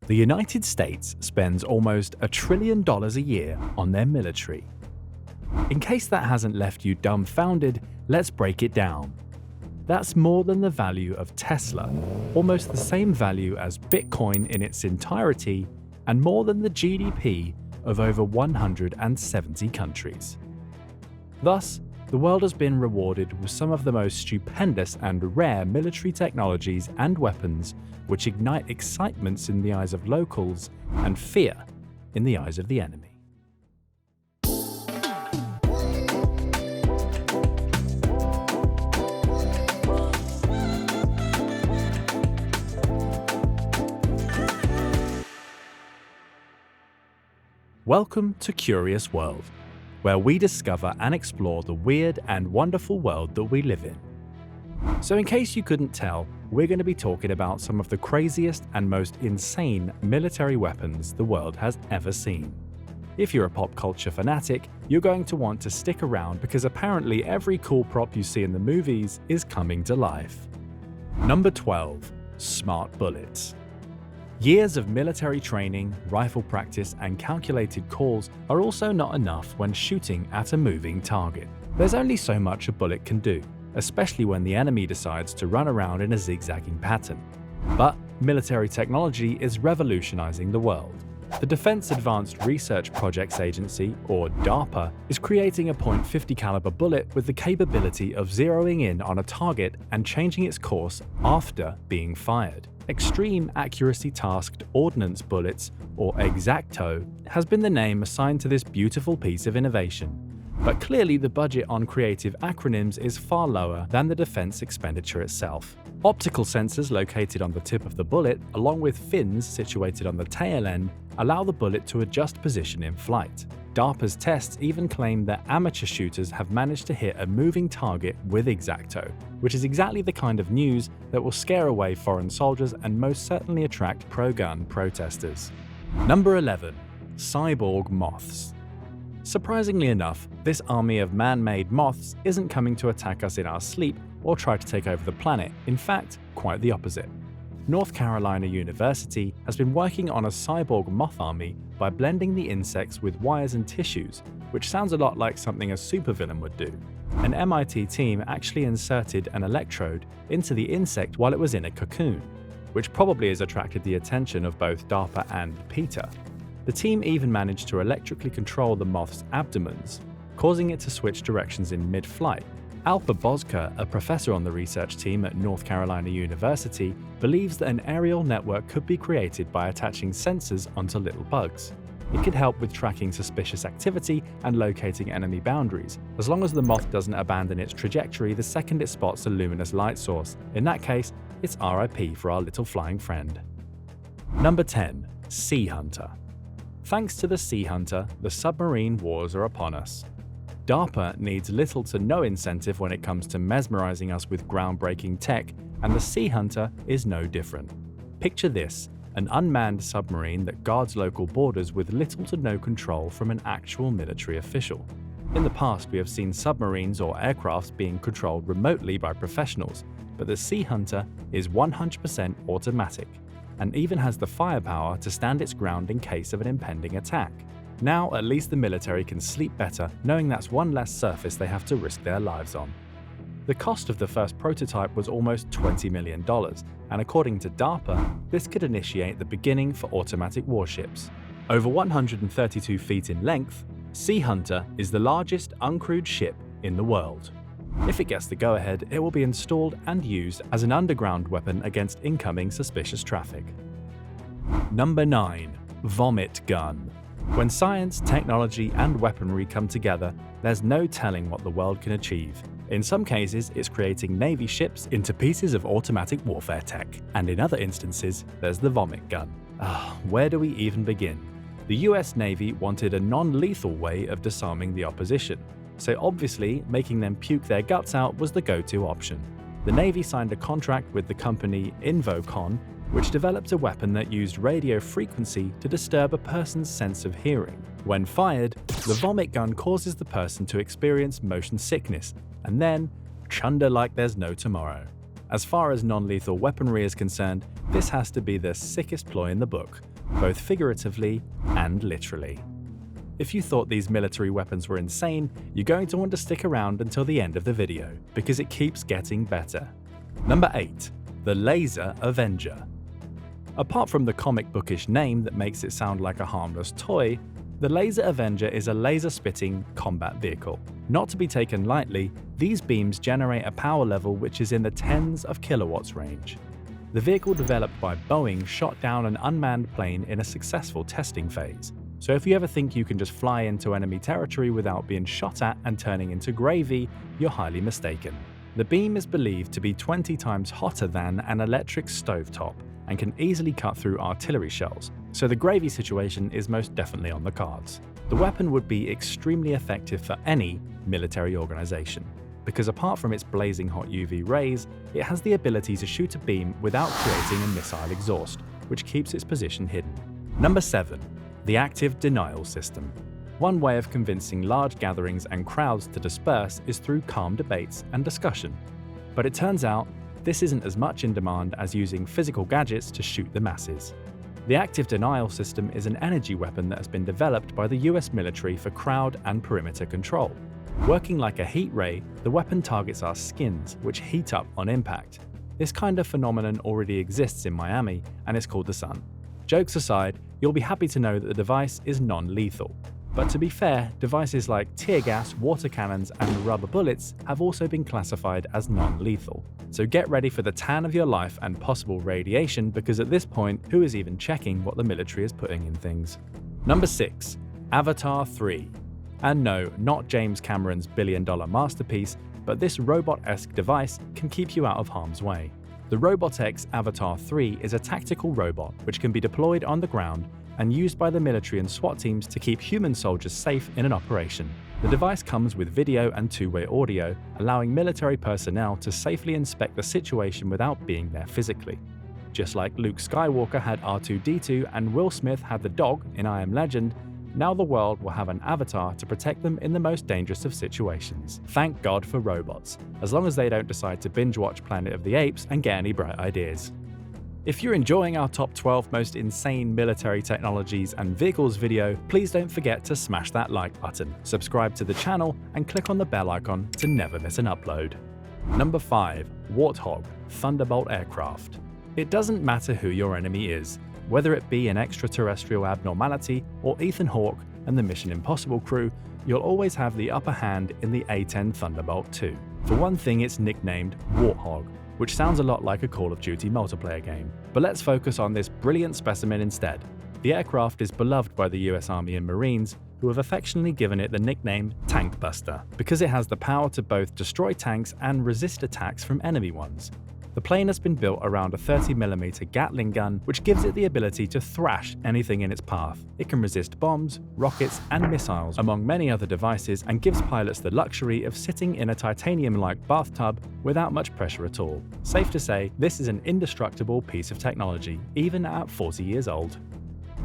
The United States spends almost $1 trillion a year on their military. In case that hasn't left you dumbfounded, let's break it down. That's more than the value of Tesla, almost the same value as Bitcoin in its entirety, and more than the GDP of over 170 countries. Thus, the world has been rewarded with some of the most stupendous and rare military technologies and weapons which ignite excitements in the eyes of locals and fear in the eyes of the enemy. Welcome to Curious World, where we discover and explore the weird and wonderful world that we live in. So in case you couldn't tell, we're going to be talking about some of the craziest and most insane military weapons the world has ever seen. If you're a pop culture fanatic, you're going to want to stick around because apparently every cool prop you see in the movies is coming to life. Number 12. Smart bullets. Years of military training, rifle practice, and calculated calls are also not enough when shooting at a moving target. There's only so much a bullet can do, especially when the enemy decides to run around in a zigzagging pattern. But military technology is revolutionizing the world. The Defense Advanced Research Projects Agency, or DARPA, is creating a .50 caliber bullet with the capability of zeroing in on a target and changing its course after being fired. Extreme Accuracy Tasked Ordnance Bullets, or Exacto, has been the name assigned to this beautiful piece of innovation. But clearly the budget on creative acronyms is far lower than the defense expenditure itself. Optical sensors located on the tip of the bullet, along with fins situated on the tail end, allow the bullet to adjust position in flight. DARPA's tests even claim that amateur shooters have managed to hit a moving target with Exacto, which is exactly the kind of news that will scare away foreign soldiers and most certainly attract pro-gun protesters. Number 11. Cyborg moths. Surprisingly enough, this army of man-made moths isn't coming to attack us in our sleep or try to take over the planet. In fact, quite the opposite. North Carolina University has been working on a cyborg moth army by blending the insects with wires and tissues, which sounds a lot like something a supervillain would do. An MIT team actually inserted an electrode into the insect while it was in a cocoon, which probably has attracted the attention of both DARPA and PETA. The team even managed to electrically control the moth's abdomens, causing it to switch directions in mid-flight. Alpa Boska, a professor on the research team at North Carolina University, believes that an aerial network could be created by attaching sensors onto little bugs. It could help with tracking suspicious activity and locating enemy boundaries, as long as the moth doesn't abandon its trajectory the second it spots a luminous light source. In that case, it's RIP for our little flying friend. Number 10. Sea Hunter. Thanks to the Sea Hunter, the submarine wars are upon us. DARPA needs little to no incentive when it comes to mesmerizing us with groundbreaking tech, and the Sea Hunter is no different. Picture this, an unmanned submarine that guards local borders with little to no control from an actual military official. In the past, we have seen submarines or aircrafts being controlled remotely by professionals, but the Sea Hunter is 100% automatic, and even has the firepower to stand its ground in case of an impending attack. Now, at least the military can sleep better knowing that's one less surface they have to risk their lives on. The cost of the first prototype was almost $20 million, and according to DARPA, this could initiate the beginning for automatic warships. Over 132 feet in length, Sea Hunter is the largest uncrewed ship in the world. If it gets the go-ahead, it will be installed and used as an underground weapon against incoming suspicious traffic. Number 9. Vomit Gun. When science, technology, and weaponry come together, there's no telling what the world can achieve. In some cases, it's creating Navy ships into pieces of automatic warfare tech, and in other instances, there's the vomit gun. Where do we even begin? The US Navy wanted a non-lethal way of disarming the opposition, so obviously making them puke their guts out was the go-to option. The Navy signed a contract with the company Invocon, which developed a weapon that used radio frequency to disturb a person's sense of hearing. When fired, the vomit gun causes the person to experience motion sickness, and then chunder like there's no tomorrow. As far as non-lethal weaponry is concerned, this has to be the sickest ploy in the book. both figuratively and literally. If you thought these military weapons were insane, you're going to want to stick around until the end of the video, because it keeps getting better. Number 8. The Laser Avenger. Apart from the comic bookish name that makes it sound like a harmless toy, the Laser Avenger is a laser-spitting combat vehicle. Not to be taken lightly, these beams generate a power level which is in the tens of kilowatts range. The vehicle developed by Boeing shot down an unmanned plane in a successful testing phase. So if you ever think you can just fly into enemy territory without being shot at and turning into gravy, you're highly mistaken. The beam is believed to be 20 times hotter than an electric stovetop and can easily cut through artillery shells, so the gravy situation is most definitely on the cards. The weapon would be extremely effective for any military organization, because apart from its blazing hot UV rays, it has the ability to shoot a beam without creating a missile exhaust, which keeps its position hidden. Number 7. The Active Denial System. One way of convincing large gatherings and crowds to disperse is through calm debates and discussion. But it turns out, this isn't as much in demand as using physical gadgets to shoot the masses. The Active Denial System is an energy weapon that has been developed by the US military for crowd and perimeter control. Working like a heat ray, the weapon targets our skins, which heat up on impact. This kind of phenomenon already exists in Miami, and it's called the sun. Jokes aside, you'll be happy to know that the device is non-lethal. But to be fair, devices like tear gas, water cannons, and rubber bullets have also been classified as non-lethal. So get ready for the tan of your life and possible radiation, because at this point, who is even checking what the military is putting in things? Number 6. Avatar 3. And no, not James Cameron's billion-dollar masterpiece, but this robot-esque device can keep you out of harm's way. The Robotech Avatar 3 is a tactical robot which can be deployed on the ground and used by the military and SWAT teams to keep human soldiers safe in an operation. The device comes with video and two-way audio, allowing military personnel to safely inspect the situation without being there physically. Just like Luke Skywalker had R2-D2 and Will Smith had the dog in I Am Legend, now the world will have an avatar to protect them in the most dangerous of situations. Thank God for robots, as long as they don't decide to binge-watch Planet of the Apes and get any bright ideas. If you're enjoying our top 12 most insane military technologies and vehicles video, please don't forget to smash that like button, subscribe to the channel, and click on the bell icon to never miss an upload. Number 5. Warthog Thunderbolt Aircraft. It doesn't matter who your enemy is, whether it be an extraterrestrial abnormality or Ethan Hawke and the Mission Impossible crew, you'll always have the upper hand in the A-10 Thunderbolt 2. For one thing, it's nicknamed Warthog, which sounds a lot like a Call of Duty multiplayer game. But let's focus on this brilliant specimen instead. The aircraft is beloved by the US Army and Marines, who have affectionately given it the nickname Tank Buster, because it has the power to both destroy tanks and resist attacks from enemy ones. The plane has been built around a 30mm Gatling gun, which gives it the ability to thrash anything in its path. It can resist bombs, rockets, and missiles, among many other devices, and gives pilots the luxury of sitting in a titanium-like bathtub without much pressure at all. Safe to say, this is an indestructible piece of technology, even at 40 years old.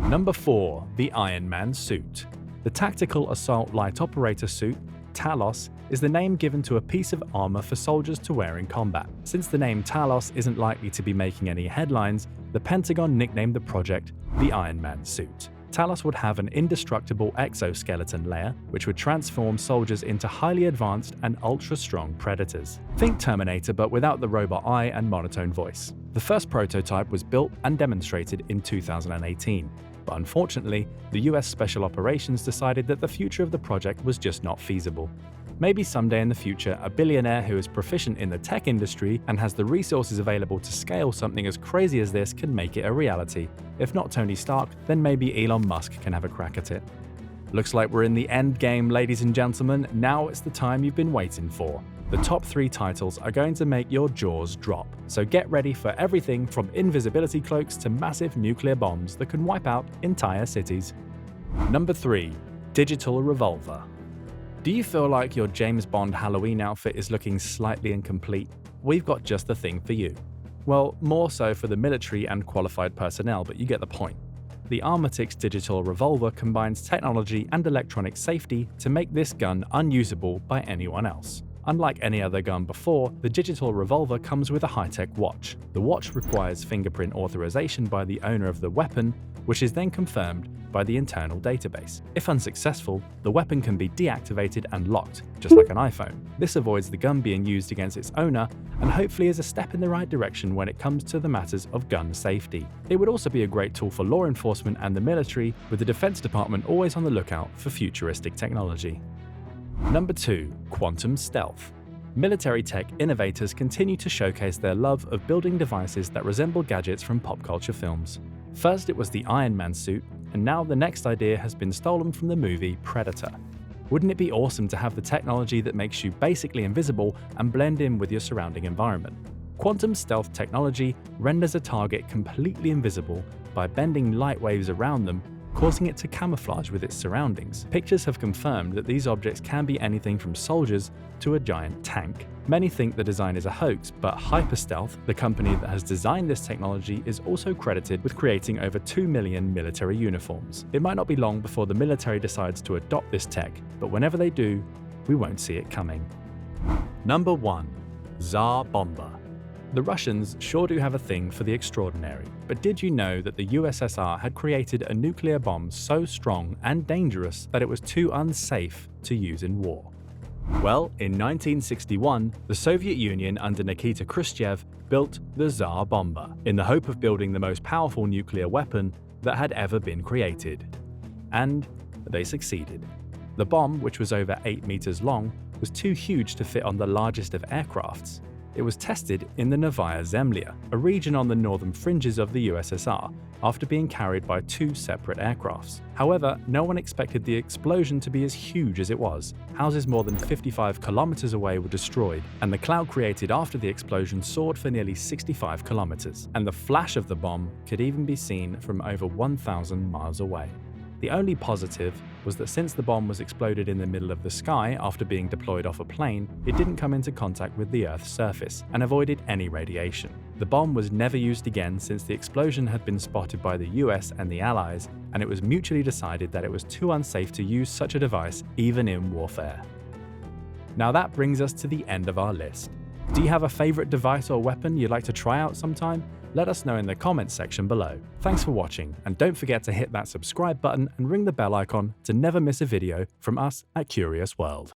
Number 4. The Iron Man Suit. The Tactical Assault Light Operator Suit, Talos, is the name given to a piece of armor for soldiers to wear in combat. Since the name Talos isn't likely to be making any headlines, the Pentagon nicknamed the project the Iron Man Suit. Talos would have an indestructible exoskeleton layer, which would transform soldiers into highly advanced and ultra-strong predators. Think Terminator, but without the robot eye and monotone voice. The first prototype was built and demonstrated in 2018. But unfortunately, the US Special Operations decided that the future of the project was just not feasible. Maybe someday in the future, a billionaire who is proficient in the tech industry and has the resources available to scale something as crazy as this can make it a reality. If not Tony Stark, then maybe Elon Musk can have a crack at it. Looks like we're in the end game, ladies and gentlemen. Now it's the time you've been waiting for. The top 3 titles are going to make your jaws drop, so get ready for everything from invisibility cloaks to massive nuclear bombs that can wipe out entire cities. Number 3. Digital Revolver. Do you feel like your James Bond Halloween outfit is looking slightly incomplete? We've got just the thing for you. Well, more so for the military and qualified personnel, but you get the point. The Armatix Digital Revolver combines technology and electronic safety to make this gun unusable by anyone else. Unlike any other gun before, the Digital Revolver comes with a high-tech watch. The watch requires fingerprint authorization by the owner of the weapon, which is then confirmed by the internal database. If unsuccessful, the weapon can be deactivated and locked, just like an iPhone. This avoids the gun being used against its owner and hopefully is a step in the right direction when it comes to the matters of gun safety. It would also be a great tool for law enforcement and the military, with the Defense Department always on the lookout for futuristic technology. Number 2. Quantum stealth. Military tech innovators continue to showcase their love of building devices that resemble gadgets from pop culture films. First it was the Iron Man suit, and now the next idea has been stolen from the movie Predator. Wouldn't it be awesome to have the technology that makes you basically invisible and blend in with your surrounding environment? Quantum stealth technology renders a target completely invisible by bending light waves around them, causing it to camouflage with its surroundings. Pictures have confirmed that these objects can be anything from soldiers to a giant tank. Many think the design is a hoax, but Hyperstealth, the company that has designed this technology, is also credited with creating over 2 million military uniforms. It might not be long before the military decides to adopt this tech, but whenever they do, we won't see it coming. Number 1. Tsar Bomba. The Russians sure do have a thing for the extraordinary, but did you know that the USSR had created a nuclear bomb so strong and dangerous that it was too unsafe to use in war? Well, in 1961, the Soviet Union under Nikita Khrushchev built the Tsar Bomba, in the hope of building the most powerful nuclear weapon that had ever been created. And they succeeded. The bomb, which was over 8 meters long, was too huge to fit on the largest of aircrafts. It was tested in the Novaya Zemlya, a region on the northern fringes of the USSR, after being carried by 2 separate aircrafts. However, no one expected the explosion to be as huge as it was. Houses more than 55 kilometers away were destroyed, and the cloud created after the explosion soared for nearly 65 kilometers, and the flash of the bomb could even be seen from over 1,000 miles away. The only positive was that since the bomb was exploded in the middle of the sky after being deployed off a plane, it didn't come into contact with the Earth's surface and avoided any radiation. The bomb was never used again since the explosion had been spotted by the US and the Allies, and it was mutually decided that it was too unsafe to use such a device even in warfare. Now that brings us to the end of our list. Do you have a favorite device or weapon you'd like to try out sometime? Let us know in the comments section below. Thanks for watching, and don't forget to hit that subscribe button and ring the bell icon to never miss a video from us at Curious World.